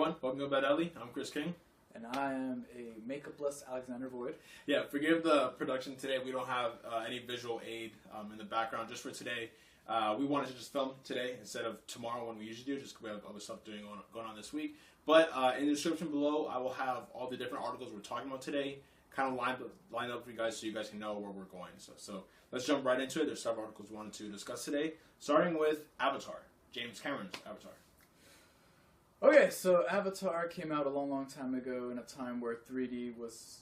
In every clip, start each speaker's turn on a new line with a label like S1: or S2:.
S1: everyone. Welcome to Bad Ellie. I'm Chris King.
S2: And I am a makeupless Alexander Void.
S1: Yeah, forgive the production today. We don't have any visual aid in the background just for today. We wanted to just film today instead of tomorrow when we usually do, just because we have other stuff going on this week. But in the description below, I will have all the different articles we're talking about today kind of lined up for you guys so you guys can know where we're going. So let's jump right into it. There's several articles we wanted to discuss today, starting with Avatar, James Cameron's Avatar.
S2: Okay, so Avatar came out a long time ago in a time where 3D was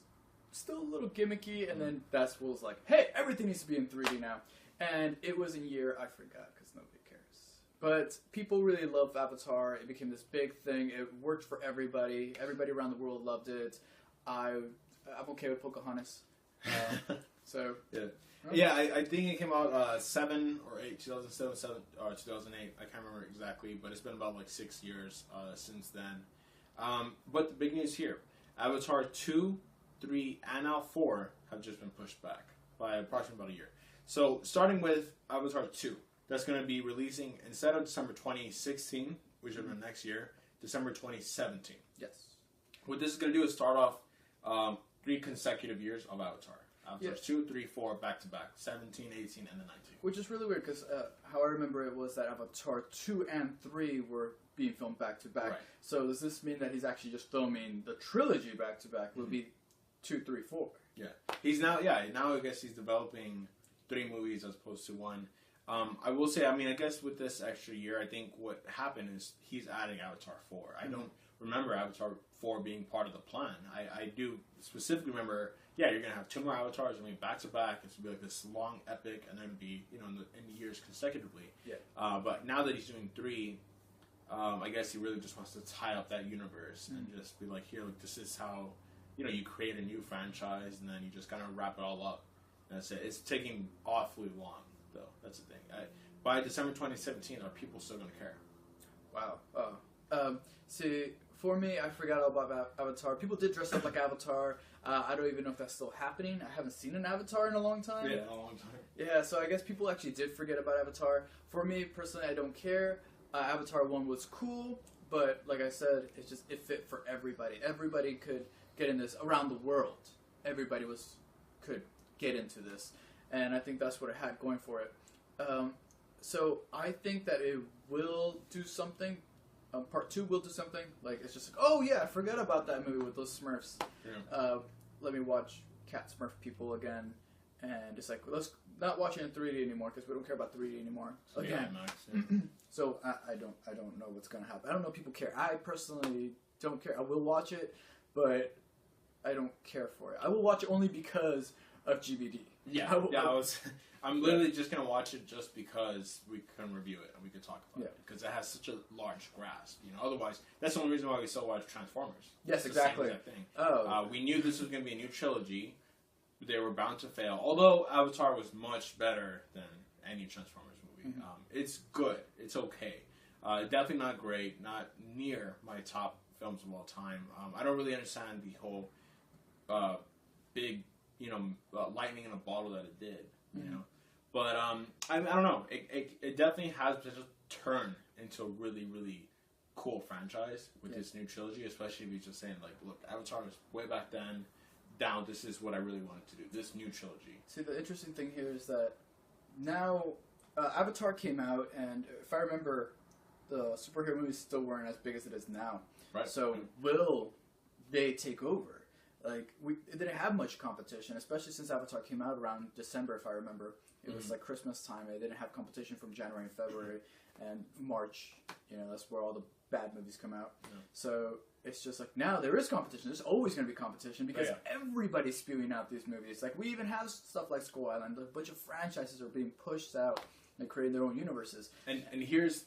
S2: still a little gimmicky, and then that's what was like, hey, everything needs to be in 3D now. And it was in year, I forgot, because nobody cares. But people really loved Avatar. It became this big thing. It worked for everybody. Everybody around the world loved it. I'm okay with Pocahontas. So...
S1: Yeah. Yeah, I think it came out 7 or 8, 2007 or 2008. I can't remember exactly, but it's been about like 6 years since then. But the big news here, Avatar 2, 3, and now 4 have just been pushed back by approximately about a year. So starting with Avatar 2, that's going to be releasing instead of December 2016, which is next year, December 2017.
S2: Yes.
S1: What this is going to do is start off 3 consecutive years of Avatar. Avatar 2, 3, 4, back to back, 17, 18, and then 19.
S2: Which is really weird because how I remember it was that Avatar 2 and 3 were being filmed back to back.
S1: Right.
S2: So does this mean that he's actually just filming the trilogy back to back? Would be 2, 3, 4.
S1: Yeah, he's now I guess he's developing 3 movies as opposed to 1. I will say, I guess with this extra year, I think what happened is he's adding Avatar 4. I don't remember Avatar 4 being part of the plan. I do specifically remember, you're going to have 2 more Avatars, I mean, back to back. It's going to be like this long epic, and then be, in the years consecutively. Yeah. But now that he's doing 3, I guess he really just wants to tie up that universe and just be like, here, look, this is how, you create a new franchise, and then you just kind of wrap it all up. That's it. It's taking awfully long, though. That's the thing. By December 2017, are people still going to care?
S2: Wow. See, for me, I forgot all about Avatar. People did dress up like Avatar. I don't even know if that's still happening. I haven't seen an Avatar in a long time.
S1: Yeah, a long time.
S2: Yeah, so I guess people actually did forget about Avatar. For me, personally, I don't care. Avatar 1 was cool, but like I said, it fit for everybody. Everybody could get in this around the world. Everybody could get into this, and I think that's what it had going for it. So I think that it will do something. Part 2 will do something. Like, it's just like, oh yeah, I forgot about that movie with those Smurfs. Yeah. Let me watch Cat Smurf people again, and it's like, let's not watch it in 3D anymore because we don't care about 3D anymore.
S1: So,
S2: again.
S1: Yeah, Max, yeah.
S2: So I don't know what's gonna happen. I don't know if people care. I personally don't care. I will watch it, but I don't care for it. I will watch it only because of GBD.
S1: Yeah, I'm literally just going to watch it just because we can review it and we can talk about it. Because it has such a large grasp. Otherwise, that's the only reason why we still watch Transformers.
S2: Yes, exactly.
S1: The same thing. We knew this was going to be a new trilogy. They were bound to fail. Although Avatar was much better than any Transformers movie. It's good. It's okay. Definitely not great. Not near my top films of all time. I don't really understand the whole big... lightning in a bottle that it did, But I don't know. It definitely has potential to turn into a really, really cool franchise with this new trilogy, especially if he's just saying, like, look, Avatar was way back then, down, this is what I really wanted to do, this new trilogy.
S2: See, the interesting thing here is that now Avatar came out, and if I remember, the superhero movies still weren't as big as it is now. Right. So will they take over? Like, it didn't have much competition, especially since Avatar came out around December, if I remember. It was like Christmas time. It didn't have competition from January and February and March. That's where all the bad movies come out. Yeah. So it's just like, now there is competition. There's always going to be competition because everybody's spewing out these movies. Like, we even have stuff like Skull Island. A bunch of franchises are being pushed out and creating their own universes.
S1: And here's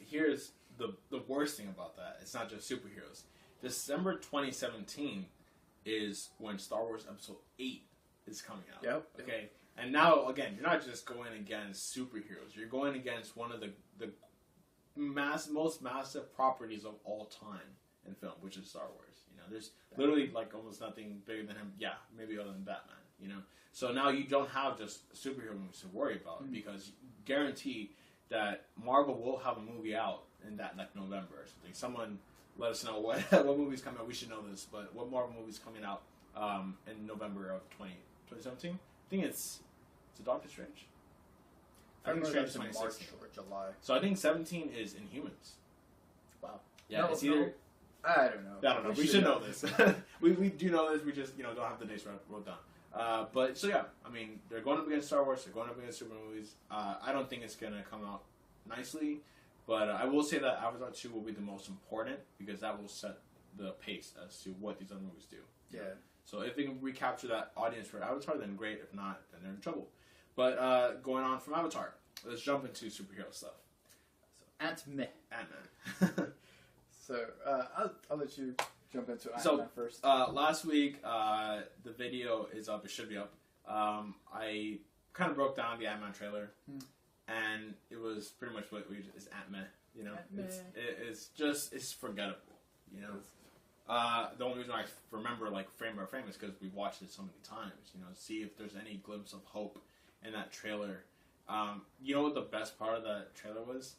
S1: the worst thing about that. It's not just superheroes. December 2017... is when Star Wars Episode 8 is coming out.
S2: Yep.
S1: Okay? And now, again, you're not just going against superheroes. You're going against one of the most massive properties of all time in film, which is Star Wars. There's literally, like, almost nothing bigger than him. Yeah, maybe other than Batman, So now you don't have just superhero movies to worry about because guarantee that Marvel will have a movie out in that, like, November or something. Someone let us know what movies coming out. We should know this, but what Marvel movies coming out in November of 2017? I think it's Doctor Strange.
S2: I think
S1: Strange
S2: it's in March or July.
S1: So I think 17 is Inhumans.
S2: Wow.
S1: Yeah,
S2: no,
S1: it's either.
S2: I don't know.
S1: I don't know. We should know this. we do know this. We just don't have the dates wrote down. But so yeah, I mean, they're going up against Star Wars. They're going up against super movies. I don't think it's gonna come out nicely, but I will say that Avatar 2 will be the most important because that will set the pace as to what these other movies do.
S2: Yeah.
S1: So if they can recapture that audience for Avatar, then great. If not, then they're in trouble. But going on from Avatar, let's jump into superhero stuff.
S2: So Ant-Man.
S1: Ant-Man.
S2: So I'll let you jump into Ant-Man first.
S1: Last week, the video is up. It should be up. I kind of broke down the Ant-Man trailer, and it was pretty much what is Ant-Man. You know, it's forgettable. You know, the only reason I remember like frame by frame is because we watched it so many times. You know, see if there's any glimpse of hope in that trailer. You know what the best part of that trailer was?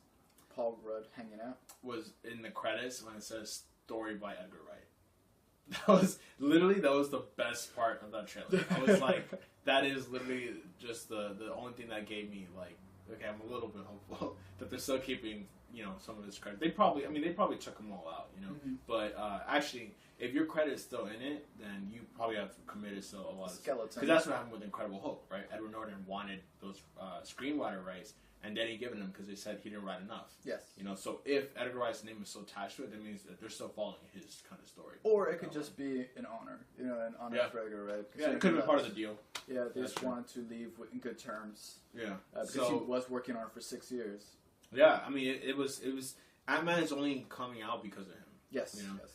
S2: Paul Rudd hanging out. Was
S1: in the credits when it says story by Edgar Wright. That was the best part of that trailer. I was like, that is literally just the only thing that gave me like, okay, I'm a little bit hopeful that they're still keeping, you know, some of this credit. They probably took them all out, you know. Mm-hmm. But actually, if your credit is still in it, then you probably have committed still a lot of
S2: skeleton.
S1: Because that's what happened with Incredible Hulk, right? Edward Norton wanted those screenwriter rights, and then he given them because they said he didn't write enough.
S2: Yes.
S1: You know, so if Edgar Wright's name is so attached to it, that means that they're still following his kind of story.
S2: Or it could just be an honor, you know, an honor for Edgar Wright.
S1: Yeah, it could have been part of the deal.
S2: Yeah, they just wanted to leave in good terms.
S1: Yeah.
S2: Because he was working on it for 6 years.
S1: Yeah, I mean, it was Ant-Man is only coming out because of him.
S2: Yes.
S1: You know?
S2: Yes.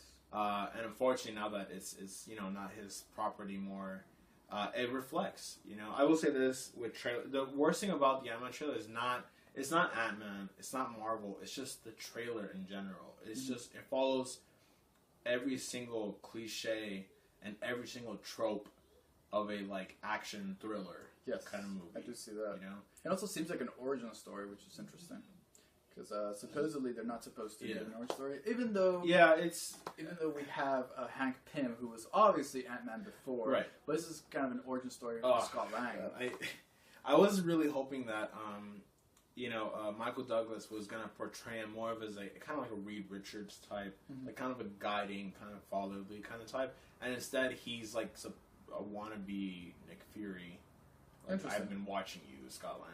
S1: And unfortunately, now that it's you know not his property more, it reflects. You know, I will say this with trailer. The worst thing about the Ant-Man trailer is it's not Ant-Man, it's not Marvel. It's just the trailer in general. It's just it follows every single cliche and every single trope of a like action thriller kind of movie.
S2: I do see that.
S1: You know,
S2: it also seems like an origin story, which is interesting. Because supposedly they're not supposed to get an origin story, even though we have Hank Pym, who was obviously Ant-Man before, right? But this is kind of an origin story for Scott Lang.
S1: I was really hoping that Michael Douglas was gonna portray him more of as a kind of like a Reed Richards type, like kind of a guiding, kind of fatherly kind of type, and instead he's like a wannabe Nick Fury. Like, I've been watching you, Scott Lang.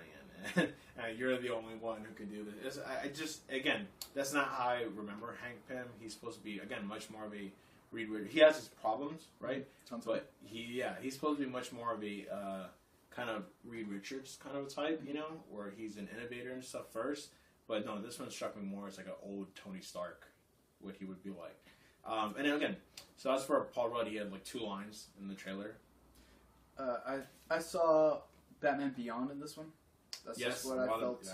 S1: And you're the only one who could do this. I just, again, that's not how I remember Hank Pym. He's supposed to be, again, much more of a Reed Richards. He has his problems, right? But he's supposed to be much more of a kind of Reed Richards kind of a type, you know, where he's an innovator and stuff first. But no, this one struck me more as like an old Tony Stark, what he would be like. And then again, so as for Paul Rudd, he had like 2 lines in the trailer.
S2: I saw Batman Beyond in this one. That's just what I felt.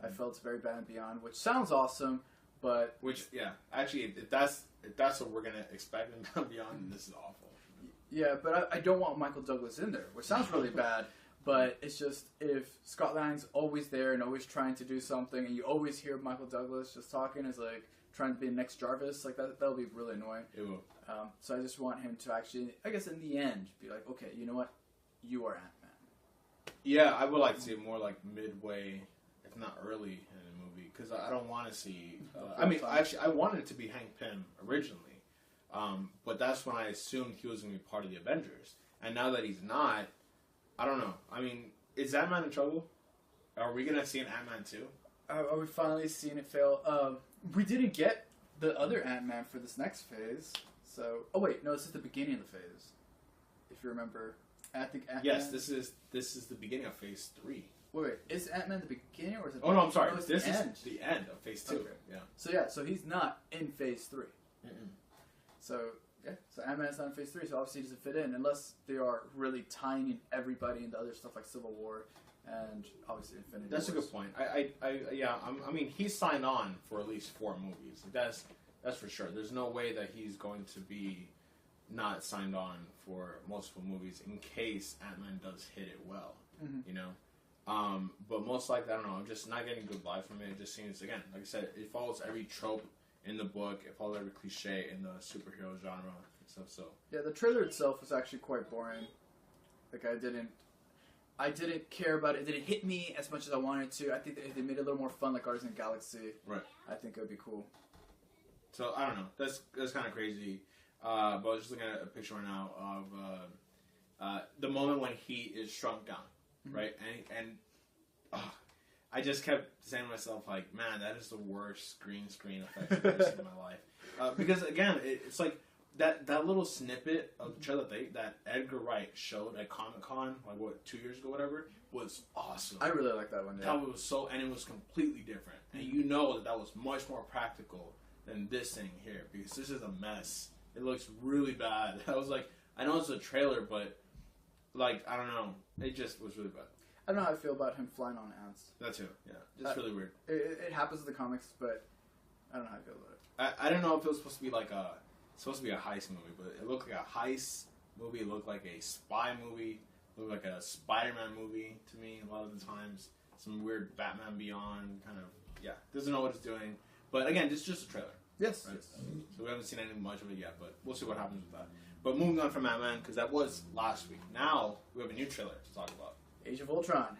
S2: I felt very Batman Beyond, which sounds awesome, but
S1: actually, if that's what we're gonna expect in Batman Beyond, this is awful.
S2: Yeah, but I don't want Michael Douglas in there, which sounds really bad. But it's just if Scott Lang's always there and always trying to do something, and you always hear Michael Douglas just talking as like trying to be the next Jarvis, like that'll be really annoying.
S1: It will.
S2: So I just want him to actually, I guess, in the end, be like, okay, you know what, you are Ant-Man.
S1: Yeah, I would like to see it more like midway, if not early in the movie, because I don't want to see. I wanted it to be Hank Pym originally, but that's when I assumed he was going to be part of the Avengers. And now that he's not, I don't know. I mean, is Ant-Man in trouble? Are we going to see an Ant-Man 2?
S2: Are we finally seeing it fail? We didn't get the other Ant-Man for this next phase. So, this is the beginning of the phase. If you remember. I think Ant-Man...
S1: Yes, this is the beginning of Phase 3.
S2: Wait, is Ant-Man the beginning or is it?
S1: Oh no, I'm sorry. This is the end of Phase 2. Okay.
S2: Yeah. So he's not in Phase 3. So Ant-Man's not in Phase 3. So obviously he doesn't fit in unless they are really tying in everybody into other stuff like Civil War and obviously Infinity War.
S1: That's a good point. I mean, he's signed on for at least 4 movies. That's for sure. There's no way that he's going to be not signed on for multiple movies in case Ant-Man does hit it well, you know. But most likely, I don't know, I'm just not getting good vibes from it. It just seems, again, like I said, it follows every trope in the book. It followed every cliche in the superhero genre and stuff. So
S2: yeah, the trailer itself was actually quite boring. Like I didn't care about it. It didn't hit me as much as I wanted to. I think if they made it a little more fun, like Guardians of the Galaxy,
S1: right?
S2: I think it would be cool.
S1: So I don't know. That's kind of crazy. But I was just looking at a picture right now of the moment when he is shrunk down, right? And I just kept saying to myself, like, man, that is the worst green screen effect I've ever seen in my life. Because again, it's like that little snippet of the trailer that Edgar Wright showed at Comic-Con, like 2 years ago, whatever, was awesome.
S2: I really like that one. Yeah.
S1: That was and it was completely different, and you know that was much more practical than this thing here, because this is a mess. It looks really bad. I was like, I know it's a trailer, but like, I don't know, it just was really bad.
S2: I don't know how I feel about him flying on ants.
S1: That too, yeah. It's really weird.
S2: It happens in the comics, but I don't know how I feel about
S1: it. I don't know if it was supposed to be like a heist movie, but it looked like a heist movie. It looked like a spy movie. It looked like a Spiderman movie to me a lot of the times. Some weird Batman Beyond kind of, doesn't know what it's doing. But again, it's just a trailer.
S2: Yes.
S1: Right? So we haven't seen any much of it yet, but we'll see what happens with that. But moving on from Ant-Man, because that was last week. Now we have a new trailer to talk about.
S2: Age of Ultron.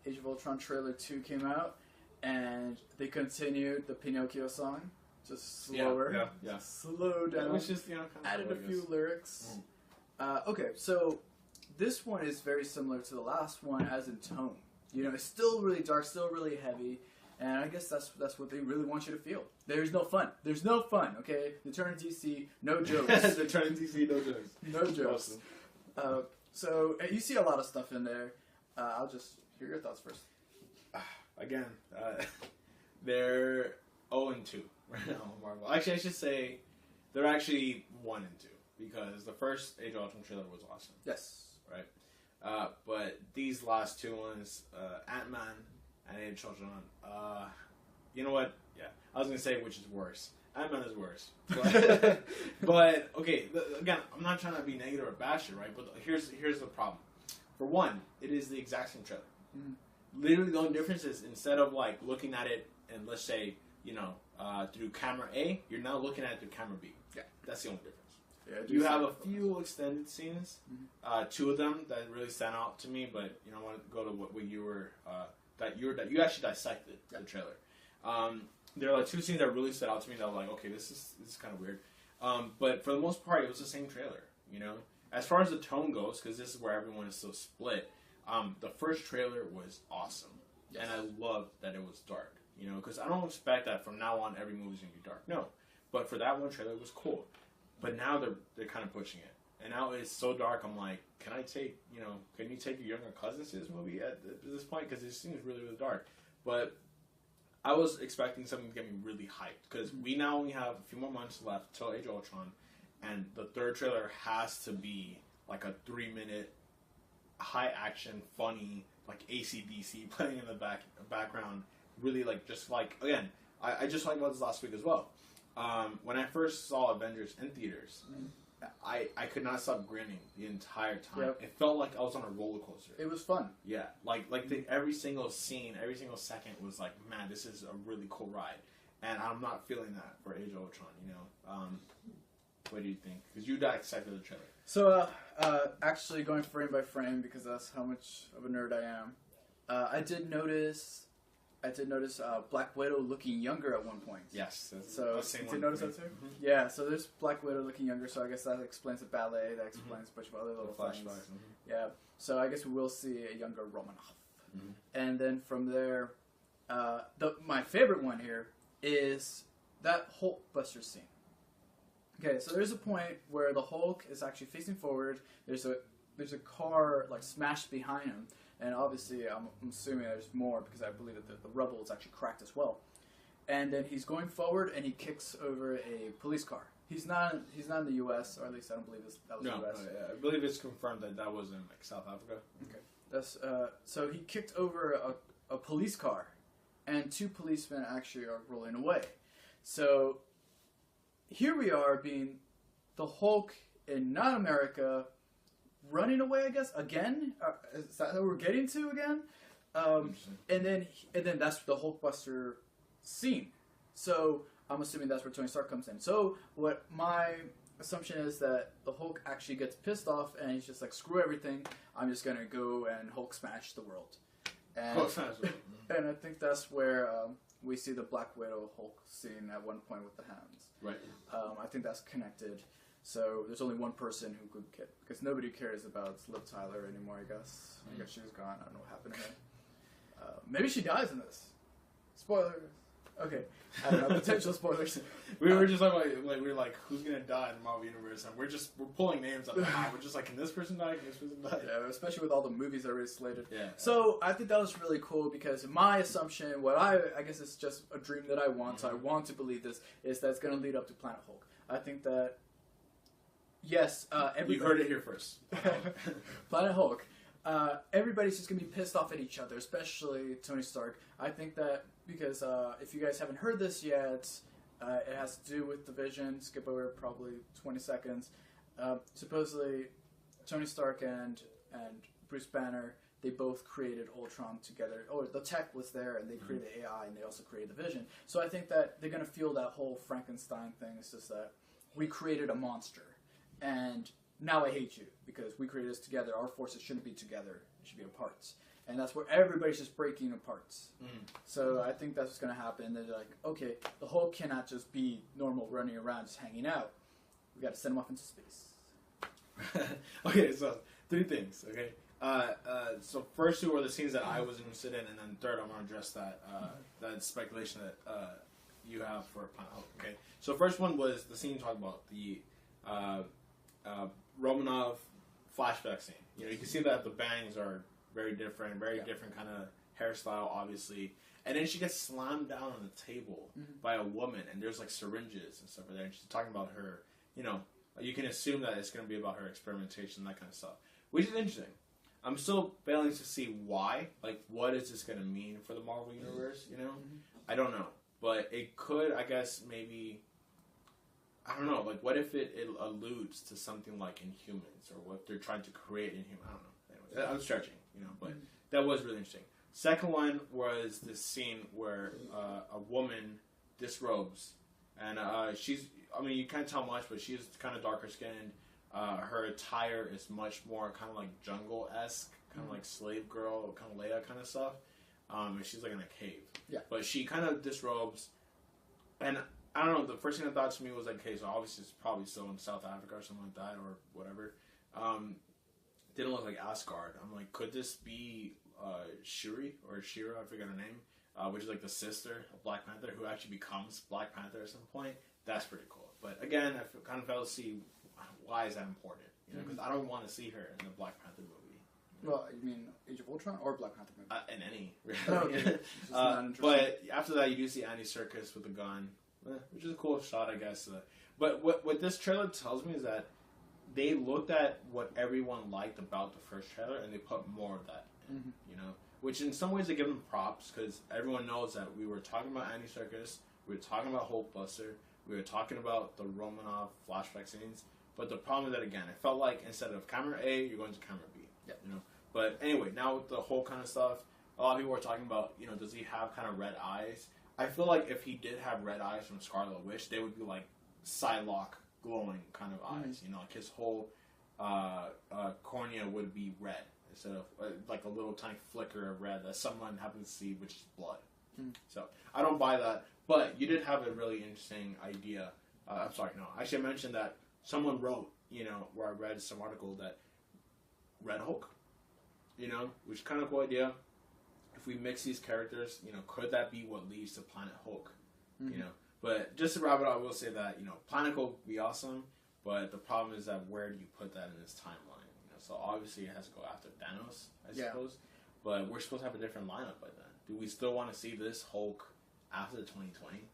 S2: Age of Ultron trailer 2 came out, and they continued the Pinocchio song, just slower.
S1: Yeah.
S2: Slow down.
S1: It was just, kind of
S2: added a few lyrics. Okay, so this one is very similar to the last one as in tone. It's still really dark, still really heavy, and I guess that's what they really want you to feel. There's no fun. There's no fun, okay? The turn in DC, no jokes.
S1: The turn in DC, no jokes.
S2: No jokes. Awesome. So you see a lot of stuff in there. I'll just hear your thoughts first.
S1: Again, they're 0-2 right now, Marvel. Actually, I should say they're actually 1-2 because the first Age of Ultron trailer was awesome.
S2: Yes.
S1: Right? But these last two ones, Ant-Man and Age of Ultron, you know what? Yeah, I was going to say which is worse. Ant-Man is worse. But okay, again, I'm not trying to be negative or bash it, right? But here's the problem. For one, it is the exact same trailer. Literally, the only difference is instead of like looking at it and let's say through camera A, you're now looking at it through camera B. Yeah, that's the only difference. Yeah, you have a few extended scenes, 2 of them that really stand out to me. But I want to go to what you were that you actually dissected the trailer. There are like 2 scenes that really stood out to me that I was like, okay, this is kind of weird. But for the most part, it was the same trailer. As far as the tone goes, because this is where everyone is so split. The first trailer was awesome, and I loved that it was dark. Because I don't expect that from now on every movie's gonna be dark. No, but for that one trailer, it was cool. But now they're kind of pushing it, and now it's so dark. I'm like, can you take your younger cousins to this movie at this point? Because it seems really, really dark. But I was expecting something to get me really hyped because we now only have a few more months left till Age of Ultron, and the third trailer has to be like a 3-minute, high action, funny, like AC/DC playing in the background. Really again, I just talked about this last week as well. When I first saw Avengers in theaters, I could not stop grinning the entire time. Yep. It felt like I was on a roller coaster.
S2: It was fun.
S1: Yeah, every single scene, every single second was like, man, this is a really cool ride. And I'm not feeling that for Age of Ultron. What do you think? Because you dissected the trailer.
S2: So, actually going frame by frame because that's how much of a nerd I am. I did notice Black Widow looking younger at one point.
S1: Yes.
S2: So did you notice that too? Mm-hmm. Yeah. So there's Black Widow looking younger. So I guess that explains the ballet. That explains a bunch of other little things. Yeah. So I guess we will see a younger Romanoff. And then from there, my favorite one here is that Hulkbuster scene. Okay, so there's a point where the Hulk is actually facing forward. There's a car like smashed behind him, and obviously I'm assuming there's more because I believe that the rubble is actually cracked as well. And then he's going forward and he kicks over a police car. He's not in the U.S., or at least I don't believe that was the U.S.
S1: I believe it's confirmed that was in South Africa.
S2: Okay, that's so he kicked over a police car, and 2 policemen actually are rolling away. So here we are being the Hulk in not America, running away, I guess, again? Is that what we're getting to again? And then that's the Hulkbuster scene. So I'm assuming that's where Tony Stark comes in. So what my assumption is that the Hulk actually gets pissed off and he's just like, screw everything, I'm just gonna go and Hulk smash the world. And,
S1: Hulk smash the world.
S2: And I think that's where we see the Black Widow Hulk scene at one point with the hands.
S1: Right.
S2: I think that's connected. So there's only one person who could get, because nobody cares about Liv Tyler anymore, I guess. I guess she's gone. I don't know what happened to her. Maybe she dies in this. Spoilers. Okay. I don't know. Potential spoilers.
S1: We were just like we were like, who's gonna die in the Marvel universe? And we're pulling names up. We're just like, can this person die? Can this person die?
S2: Yeah, especially with all the movies already slated.
S1: Yeah.
S2: So I think that was really cool because my assumption, what I guess it's just a dream that I want. So I want to believe this is that it's gonna lead up to Planet Hulk. I think that. Yes,
S1: you heard it here first.
S2: Planet Hulk. Everybody's just going to be pissed off at each other, especially Tony Stark. I think that because if you guys haven't heard this yet, it has to do with the Vision. Skip over probably 20 seconds. Supposedly, Tony Stark and Bruce Banner, they both created Ultron together. Or the tech was there, and they created AI, and they also created the Vision. So I think that they're going to feel that whole Frankenstein thing. It's just that we created a monster. And now I hate you because we created this together. Our forces shouldn't be together. It should be apart. And that's where everybody's just breaking apart. So I think that's what's going to happen. They're like, okay, the Hulk cannot just be normal running around just hanging out. We got to send him off into space.
S1: Okay, so 3 things, okay? So first 2 were the scenes that I was interested in, and then third I'm going to address that speculation that you have for Planet Hulk, okay? So first one was the scene talking about the Romanov flashback scene. You can see that the bangs are very different kind of hairstyle, obviously. And then she gets slammed down on the table by a woman, and there's like syringes and stuff there. And she's talking about her, you can assume that it's going to be about her experimentation, that kind of stuff, which is interesting. I'm still failing to see why. Like, what is this going to mean for the Marvel universe? I don't know, but it could, I guess, maybe. I don't know, like, what if it alludes to something like Inhumans, or what they're trying to create Inhumans? I don't know. Anyways, I'm stretching, but that was really interesting. Second one was this scene where a woman disrobes, and you can't tell much, but she's kind of darker skinned. Her attire is much more kind of like jungle-esque, kind of like slave girl, kind of Leia kind of stuff. And she's like in a cave.
S2: Yeah. But
S1: she kind of disrobes, and I don't know, the first thing that thought to me was like, okay, so obviously it's probably still in South Africa or something like that, or whatever. Didn't look like Asgard. I'm like, could this be Shuri, or Shira, I forget her name, which is like the sister of Black Panther, who actually becomes Black Panther at some point? That's pretty cool. But again, I kind of failed to see why is that important, because I don't want to see her in the Black Panther movie.
S2: Well, you mean Age of Ultron or Black Panther movie?
S1: In any.
S2: Okay.
S1: But after that, you do see Andy Serkis with a gun. Which is a cool shot, I guess. But what this trailer tells me is that they looked at what everyone liked about the first trailer and they put more of that in, Which in some ways they give them props because everyone knows that we were talking about Andy Serkis, we were talking about Hulkbuster, we were talking about the Romanov flashback scenes. But the problem is that, again, it felt like instead of camera A, you're going to camera B.
S2: Yeah.
S1: But anyway, now with the whole kind of stuff, a lot of people were talking about, does he have kind of red eyes? I feel like if he did have red eyes from Scarlet Witch, they would be like Psylocke glowing kind of eyes. Like his whole cornea would be red instead of like a little tiny flicker of red that someone happens to see, which is blood. So I don't buy that. But you did have a really interesting idea. I'm sorry, no. Actually, I mentioned that someone wrote, where I read some article that Red Hulk, which is kind of a cool idea. If we mix these characters, could that be what leads to Planet Hulk? But just to wrap it up, I will say that, Planet Hulk would be awesome, but the problem is that where do you put that in this timeline? So obviously it has to go after Thanos, I suppose. But we're supposed to have a different lineup by then. Do we still want to see this Hulk after 2020?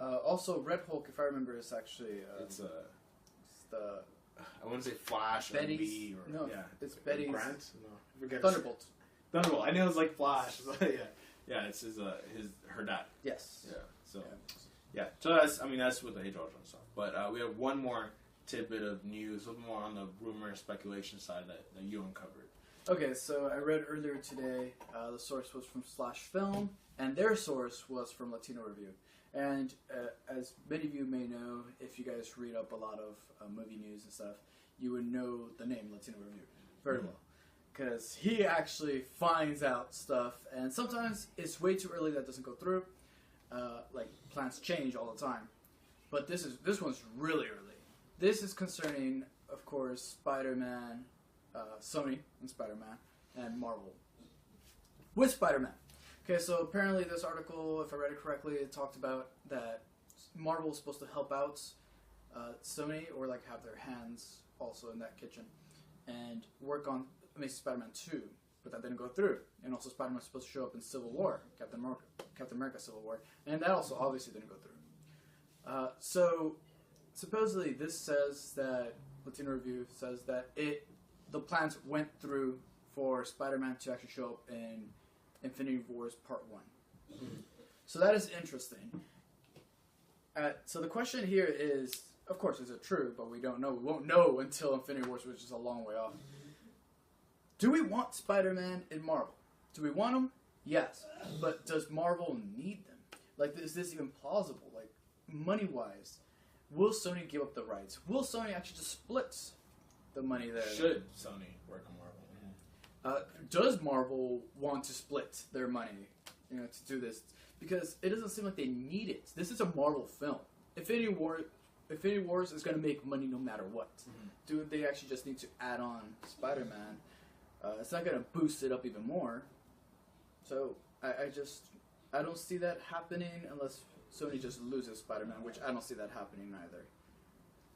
S2: Also, Red Hulk, if I remember, is actually
S1: it's
S2: the
S1: I wouldn't say Flash or Lee or
S2: it's Betty's
S1: Grant. No, I forget.
S2: Thunderbolt.
S1: Thunderbolt. I knew it was like Flash. Yeah, it's her dad.
S2: Yes.
S1: Yeah. So So that's with the Age of Ultron stuff. But we have one more tidbit of news, a little more on the rumor speculation side that you uncovered.
S2: Okay, so I read earlier today. The source was from Slash Film, and their source was from Latino Review. And as many of you may know, if you guys read up a lot of movie news and stuff, you would know the name Latino Review very well. Because he actually finds out stuff, and sometimes it's way too early that doesn't go through. Like, plans change all the time. But this one's really early. This is concerning, of course, Spider-Man, Sony and Spider-Man, and Marvel. With Spider-Man. Okay, so apparently this article, if I read it correctly, it talked about that Marvel is supposed to help out Sony, or like have their hands also in that kitchen, and work on Amazing Spider-Man 2, but that didn't go through. And also Spider-Man was supposed to show up in Civil War, Captain America Civil War, and that also obviously didn't go through. So supposedly this says that, Latino Review says that the plans went through for Spider-Man to actually show up in Infinity Wars Part 1. So that is interesting. So the question here is, of course, is it true? But we don't know. We won't know until Infinity Wars, which is a long way off. Do we want Spider-Man in Marvel? Do we want him? Yes. But does Marvel need them? Like, is this even plausible? Like, money-wise, will Sony give up the rights? Will Sony actually just split the money there?
S1: Should Sony work on Marvel?
S2: Does Marvel want to split their money, to do this? Because it doesn't seem like they need it. This is a Marvel film. Infinity Wars is going to make money no matter what. Do they actually just need to add on Spider-Man? It's not going to boost it up even more. So I don't see that happening unless Sony just loses Spider-Man, which I don't see that happening either.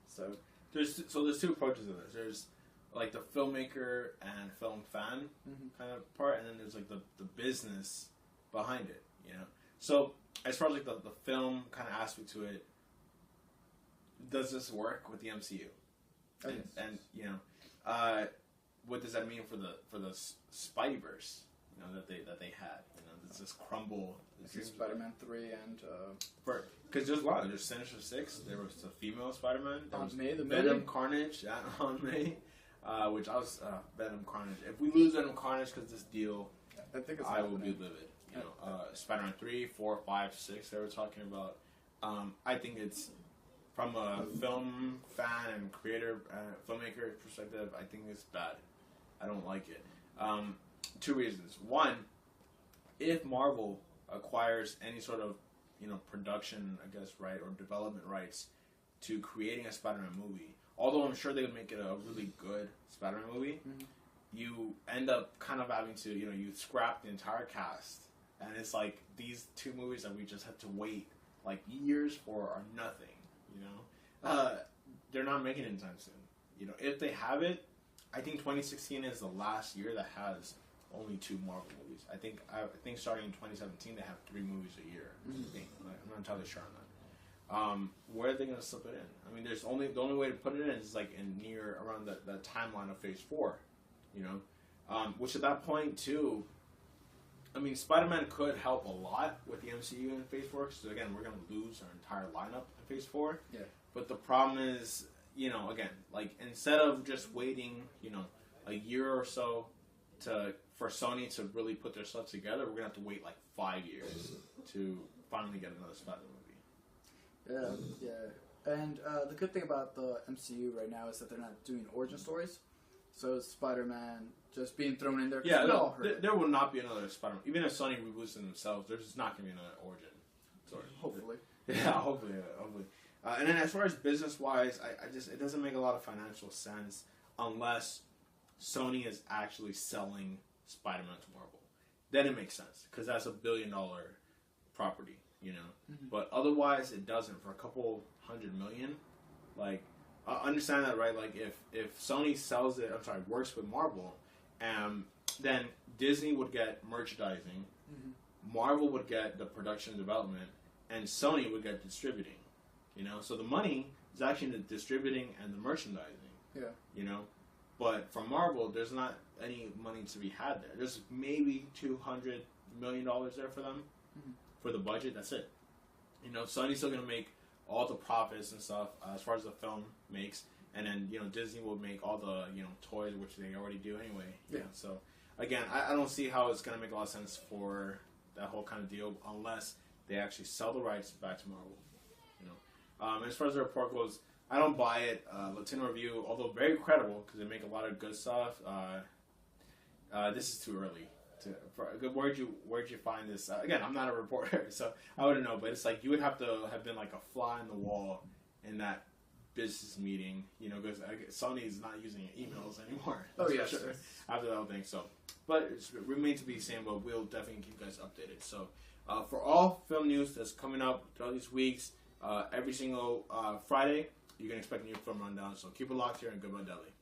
S2: So
S1: there's two approaches to this. There's like the filmmaker and film fan kind of part, and then there's like the business behind it, So as far as like the film kind of aspect to it, does this work with the MCU? And what does that mean for the Spideyverse, that they had? Does this crumble?
S2: Spider-Man 3 and
S1: because there's a lot. There's Sinister Six. There was the female Spider-Man. There was
S2: the
S1: Venom Carnage. Aunt May. Which I was Venom Carnage. If we lose Venom Carnage because this deal, I will be livid. Spider-Man 3, 4, 5, 6. They were talking about. I think it's from a film fan and creator, filmmaker perspective. I think it's bad. I don't like it. Two reasons. One, if Marvel acquires any sort of production, I guess, right, or development rights to creating a Spider-Man movie. Although I'm sure they would make it a really good Spider-Man movie, you end up kind of having to, you scrap the entire cast. And it's like these two movies that we just have to wait like years for are nothing, They're not making it anytime soon. If they have it, I think 2016 is the last year that has only 2 Marvel movies. I think starting in 2017 they have 3 movies a year. I'm not entirely sure on that. Where are they going to slip it in? I mean, the only way to put it in is like around the timeline of Phase 4, which at that point too, I mean, Spider-Man could help a lot with the MCU in Phase 4, because again, we're going to lose our entire lineup in Phase 4.
S2: Yeah.
S1: But the problem is, again, like instead of just waiting, a year or so for Sony to really put their stuff together, we're going to have to wait like 5 years to finally get another Spider-Man movie.
S2: Yeah. And the good thing about the MCU right now is that they're not doing origin stories. So Spider-Man just being thrown in there.
S1: Yeah, there will not be another Spider-Man. Even if Sony reboots it themselves, there's just not going to be another origin story.
S2: Hopefully.
S1: Yeah, hopefully. And then as far as business-wise, it doesn't make a lot of financial sense unless Sony is actually selling Spider-Man to Marvel. Then it makes sense, because that's $1 billion property, But otherwise, it doesn't. For a couple $100 million, like, understand that, right? Like, if Sony works with Marvel, then Disney would get merchandising, Marvel would get the production and development, and Sony would get distributing. So the money is actually in the distributing and the merchandising.
S2: Yeah.
S1: But for Marvel, there's not any money to be had there. There's maybe $200 million there for them for the budget. That's it. Sony's still gonna make all the profits and stuff as far as the film makes, and then Disney will make all the toys, which they already do anyway.
S2: Yeah.
S1: So again, I don't see how it's gonna make a lot of sense for that whole kind of deal unless they actually sell the rights back to Marvel. You know, as far as the report goes, I don't buy it. Latino Review, although very credible because they make a lot of good stuff. This is too early. Where'd you find this? Again, I'm not a reporter, so I wouldn't know. But it's like you would have to have been like a fly in the wall in that business meeting, you know, because Sony is not using emails anymore.
S2: Oh yes,
S1: sure. After the whole thing. So, but it remains to be seen. But we'll definitely keep you guys updated. So, for all film news that's coming up throughout these weeks, every single Friday, you can expect a new film rundown. So keep it locked here and Goodbye Deli.